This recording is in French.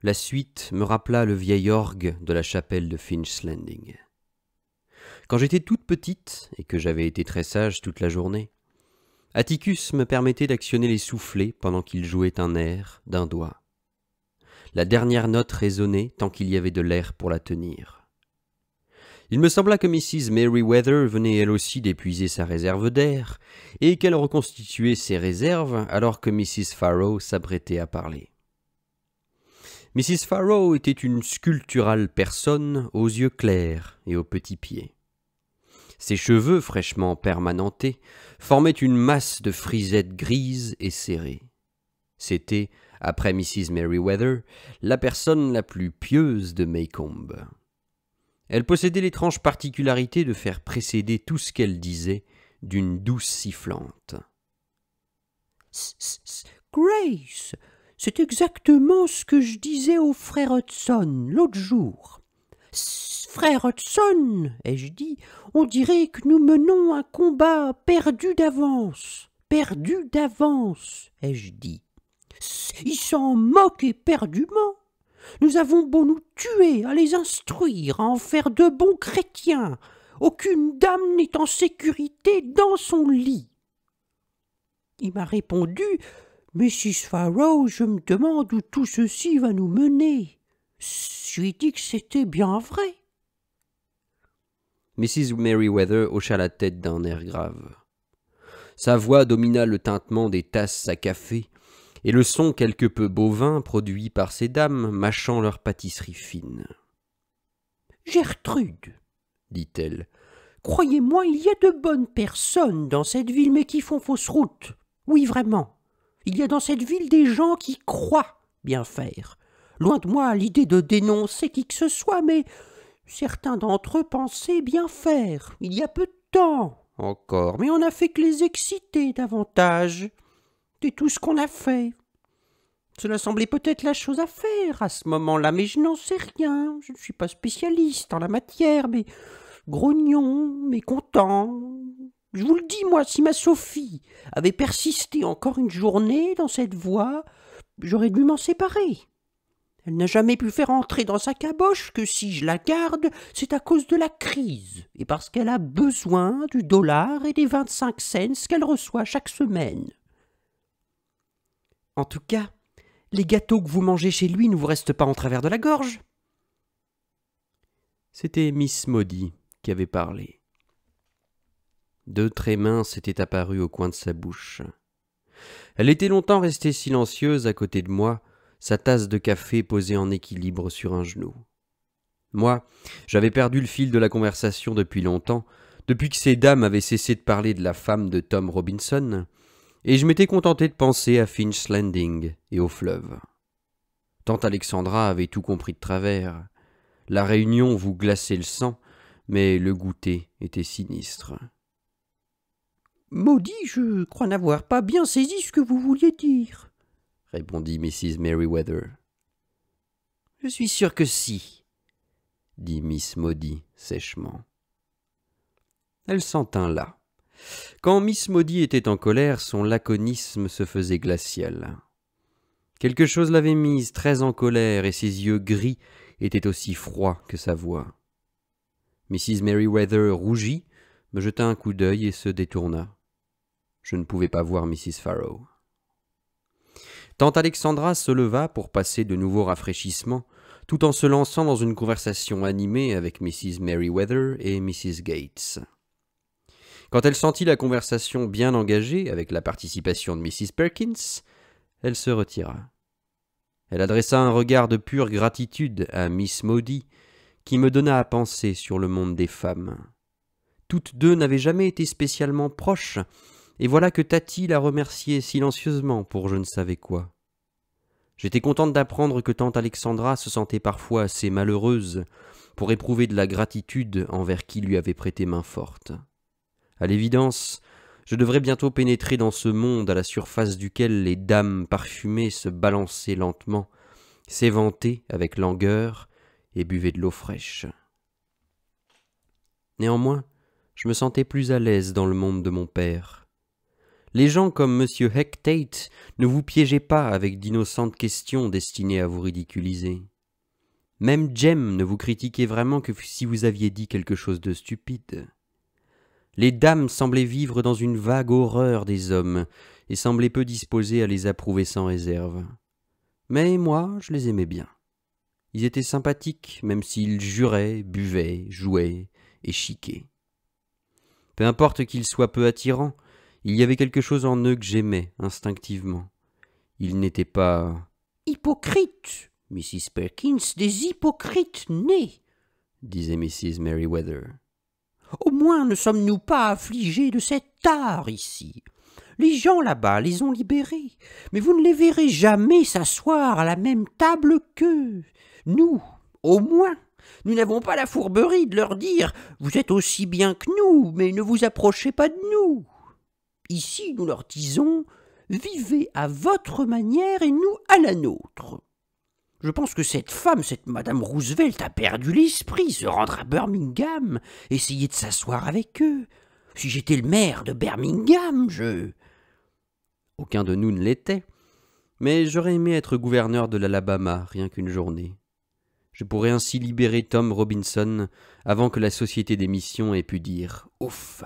La suite me rappela le vieil orgue de la chapelle de Finch Landing. Quand j'étais toute petite et que j'avais été très sage toute la journée, Atticus me permettait d'actionner les soufflets pendant qu'il jouait un air d'un doigt. La dernière note résonnait tant qu'il y avait de l'air pour la tenir. Il me sembla que Mrs. Merriweather venait elle aussi d'épuiser sa réserve d'air et qu'elle reconstituait ses réserves alors que Mrs. Farrow s'apprêtait à parler. Mrs. Farrow était une sculpturale personne aux yeux clairs et aux petits pieds. Ses cheveux fraîchement permanentés formaient une masse de frisettes grises et serrées. C'était, après Mrs. Merriweather, la personne la plus pieuse de Maycomb. Elle possédait l'étrange particularité de faire précéder tout ce qu'elle disait d'une douce sifflante. « Grace, c'est exactement ce que je disais au frère Hudson l'autre jour. Frère Hudson, ai-je dit, on dirait que nous menons un combat perdu d'avance, ai-je dit. Ils s'en moquent éperdument. Nous avons beau nous tuer à les instruire, à en faire de bons chrétiens. Aucune dame n'est en sécurité dans son lit. Il m'a répondu, « Mrs. Farrow, je me demande où tout ceci va nous mener. » Je lui ai dit que c'était bien vrai. Mrs. Merriweather hocha la tête d'un air grave. Sa voix domina le tintement des tasses à café et le son quelque peu bovin produit par ces dames mâchant leur pâtisserie fine. « Gertrude, dit-elle, croyez-moi, il y a de bonnes personnes dans cette ville, mais qui font fausse route. Oui, vraiment. Il y a dans cette ville des gens qui croient bien faire. Loin de moi l'idée de dénoncer qui que ce soit, mais certains d'entre eux pensaient bien faire, il y a peu de temps encore, mais on n'a fait que les exciter davantage. C'est tout ce qu'on a fait. Cela semblait peut-être la chose à faire à ce moment-là, mais je n'en sais rien. Je ne suis pas spécialiste en la matière, mais grognon, mécontent. Je vous le dis, moi, si ma Sophie avait persisté encore une journée dans cette voie, j'aurais dû m'en séparer. Elle n'a jamais pu faire entrer dans sa caboche que si je la garde, c'est à cause de la crise et parce qu'elle a besoin du dollar et des 25 cents qu'elle reçoit chaque semaine. En tout cas, les gâteaux que vous mangez chez lui ne vous restent pas en travers de la gorge. C'était Miss Maudie qui avait parlé. Deux traits minces étaient apparus au coin de sa bouche. Elle était longtemps restée silencieuse à côté de moi, sa tasse de café posée en équilibre sur un genou. Moi, j'avais perdu le fil de la conversation depuis longtemps, depuis que ces dames avaient cessé de parler de la femme de Tom Robinson, et je m'étais contenté de penser à Finch Landing et au fleuve. Tante Alexandra avait tout compris de travers. La réunion vous glaçait le sang, mais le goûter était sinistre. « Maudit, je crois n'avoir pas bien saisi ce que vous vouliez dire, » répondit Mrs. Merriweather. « Je suis sûr que si, » dit Miss Maudie sèchement. Elle s'en tint là. Quand Miss Maudie était en colère, son laconisme se faisait glacial. Quelque chose l'avait mise très en colère et ses yeux gris étaient aussi froids que sa voix. Mrs. Merriweather rougit, me jeta un coup d'œil et se détourna. Je ne pouvais pas voir Mrs. Farrow. Tante Alexandra se leva pour passer de nouveaux rafraîchissements, tout en se lançant dans une conversation animée avec Mrs. Merriweather et Mrs. Gates. Quand elle sentit la conversation bien engagée avec la participation de Mrs. Perkins, elle se retira. Elle adressa un regard de pure gratitude à Miss Maudie, qui me donna à penser sur le monde des femmes. Toutes deux n'avaient jamais été spécialement proches, et voilà que Tati la remerciait silencieusement pour je ne savais quoi. J'étais contente d'apprendre que tante Alexandra se sentait parfois assez malheureuse pour éprouver de la gratitude envers qui lui avait prêté main forte. À l'évidence, je devrais bientôt pénétrer dans ce monde à la surface duquel les dames parfumées se balançaient lentement, s'éventaient avec langueur et buvaient de l'eau fraîche. Néanmoins, je me sentais plus à l'aise dans le monde de mon père. Les gens comme M. Hectate ne vous piégeaient pas avec d'innocentes questions destinées à vous ridiculiser. Même Jem ne vous critiquait vraiment que si vous aviez dit quelque chose de stupide. Les dames semblaient vivre dans une vague horreur des hommes et semblaient peu disposées à les approuver sans réserve. Mais moi, je les aimais bien. Ils étaient sympathiques, même s'ils juraient, buvaient, jouaient et chiquaient. Peu importe qu'ils soient peu attirants, il y avait quelque chose en eux que j'aimais instinctivement. Ils n'étaient pas Hypocrites, Mrs. Perkins, des hypocrites nés, disait Mrs. Merriweather. Au moins ne sommes-nous pas affligés de cet art ici. Les gens là-bas les ont libérés, mais vous ne les verrez jamais s'asseoir à la même table qu'eux. Nous, au moins, nous n'avons pas la fourberie de leur dire « Vous êtes aussi bien que nous, mais ne vous approchez pas de nous ». Ici, nous leur disons « Vivez à votre manière et nous à la nôtre ». Je pense que cette femme, cette Madame Roosevelt, a perdu l'esprit, se rendre à Birmingham, essayer de s'asseoir avec eux. Si j'étais le maire de Birmingham, Aucun de nous ne l'était, mais j'aurais aimé être gouverneur de l'Alabama rien qu'une journée. Je pourrais ainsi libérer Tom Robinson avant que la Société des Missions ait pu dire « Ouf !»